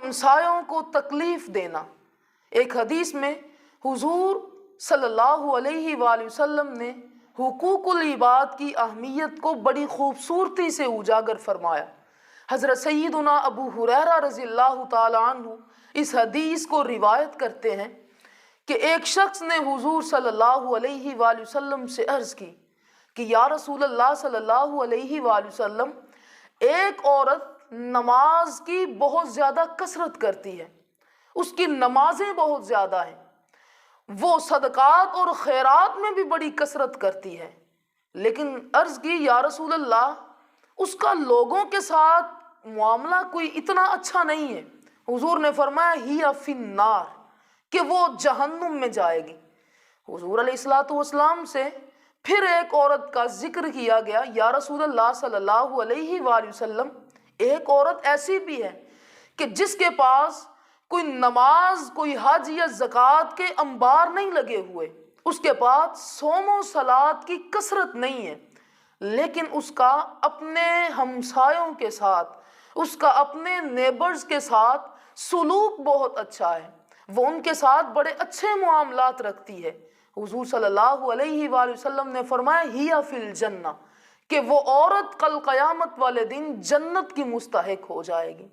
हमसायों को तकलीफ देना। एक हदीस में हुजूर सल्लल्लाहु अलैहि वसल्लम ने हुकूकुल इबाद की अहमियत को बड़ी खूबसूरती से उजागर फरमाया। हज़रत सैयदुना अबू हुरैरा रज़ियल्लाहु ताला अन्हु इस हदीस को रिवायत करते हैं कि एक शख्स ने हुजूर सल्लल्लाहु अलैहि वसल्लम से अर्ज़ की कि या रसूलल्लाह सल्लल्लाहु अलैहि वसल्लम, एक औरत नमाज की बहुत ज़्यादा कसरत करती है, उसकी नमाजें बहुत ज़्यादा हैं, वो सदक़ात और खैरात में भी बड़ी कसरत करती है, लेकिन अर्ज़ की या रसूलल्लाह, उसका लोगों के साथ मामला कोई इतना अच्छा नहीं है। हुजूर ने फरमाया हिया फिन्नार, कि वो जहन्नुम में जाएगी। हुजूर अलैहिस्सलातु वस्सलाम से फिर एक औरत का जिक्र किया गया, या रसूलल्लाह सल्लल्लाहु अलैहि वसल्लम, एक औरत ऐसी भी है कि जिसके पास कोई नमाज, कोई हज या ज़कात के अंबार नहीं लगे हुए, उसके पास सोमो सलात की कसरत नहीं है, लेकिन उसका अपने हमसायों के साथ, उसका अपने नेबर्स के साथ सुलूक बहुत अच्छा है, वो उनके साथ बड़े अच्छे मुआमलात रखती है। हुजूर सल्लल्लाहु अलैहि वसल्लम ने फरमाया हिया फिल जन्ना, कि वो औरत कल क़यामत वाले दिन जन्नत की मुस्तहिक हो जाएगी।